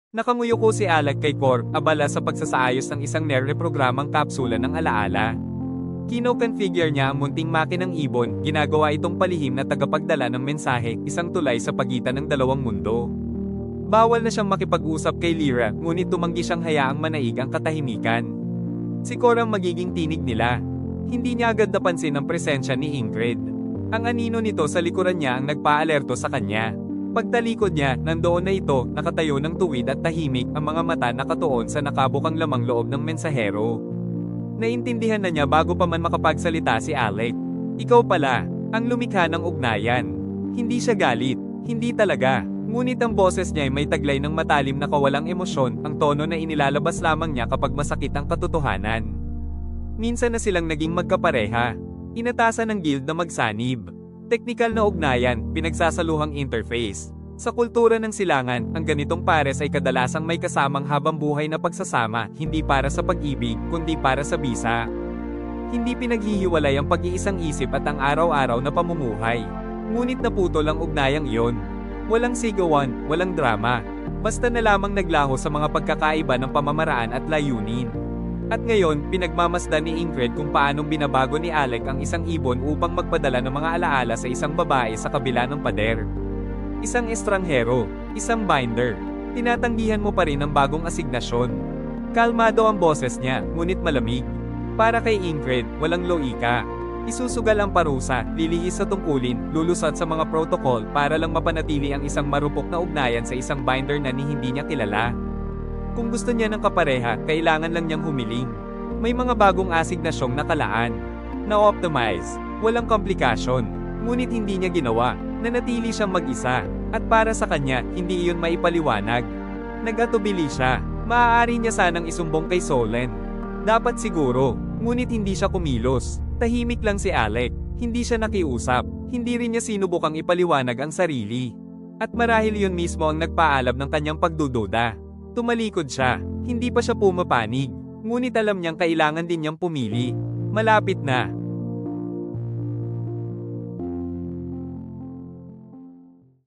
Nakanguyo ko si Alec kay Cor, abala sa pagsasaayos ng isang nare-programang kapsula ng alaala. Kino-configure niya ang munting makinang ibon, ginagawa itong palihim na tagapagdala ng mensahe, isang tulay sa pagitan ng dalawang mundo. Bawal na siyang makipag-usap kay Lyra, ngunit tumanggi siyang hayaang manaig ang katahimikan. Si Cor ang magiging tinig nila. Hindi niya agad napansin ang presensya ni Ingrid. Ang anino nito sa likuran niya ang nagpaalerto sa kanya. Pagtalikod niya, nandoon na ito, nakatayo ng tuwid at tahimik, ang mga mata nakatuon sa nakabukang lamang loob ng mensahero. Naintindihan na niya bago pa man makapagsalita si Alec. Ikaw pala, ang lumikha ng ugnayan. Hindi siya galit, hindi talaga. Ngunit ang boses niya ay may taglay ng matalim na kawalang emosyon, ang tono na inilalabas lamang niya kapag masakit ang katotohanan. Minsan na silang naging magkapareha. Inatasan ng guild na magsanib. Teknikal na ugnayan, pinagsasaluhang interface. Sa kultura ng silangan, ang ganitong pares ay kadalasang may kasamang habang-buhay na pagsasama, hindi para sa pag-ibig, kundi para sa bisa. Hindi pinaghihiwalay ang pag-iisang isip at ang araw-araw na pamumuhay. Ngunit naputol ang ugnayang iyon. Walang sigawan, walang drama. Basta na lamang naglaho sa mga pagkakaiba ng pamamaraan at layunin. At ngayon, pinagmamasdan ni Ingrid kung paanong binabago ni Alec ang isang ibon upang magpadala ng mga alaala sa isang babae sa kabila ng pader. Isang estranghero, isang binder. Tinatanggihan mo pa rin ang bagong asignasyon. Kalmado ang boses niya, ngunit malamig. Para kay Ingrid, walang loika. Isusugal ang parusa, lilihis sa tungkulin, lulusot sa mga protocol para lang mapanatili ang isang marupok na ugnayan sa isang binder na hindi niya kilala. Kung gusto niya ng kapareha, kailangan lang niyang humiling. May mga bagong asignasyong nakalaan. Na-optimize. Walang komplikasyon. Ngunit hindi niya ginawa. Nanatili siyang mag-isa. At para sa kanya, hindi iyon maipaliwanag. Nag-atubili siya. Maaari niya sanang isumbong kay Solen. Dapat siguro. Ngunit hindi siya kumilos. Tahimik lang si Alec. Hindi siya nakiusap. Hindi rin niya sinubukang ipaliwanag ang sarili. At marahil yun mismo ang nagpaalab ng kanyang pagdududa. Tumalikod siya, hindi pa siya pumapanig, ngunit alam niyang kailangan din niyang pumili. Malapit na.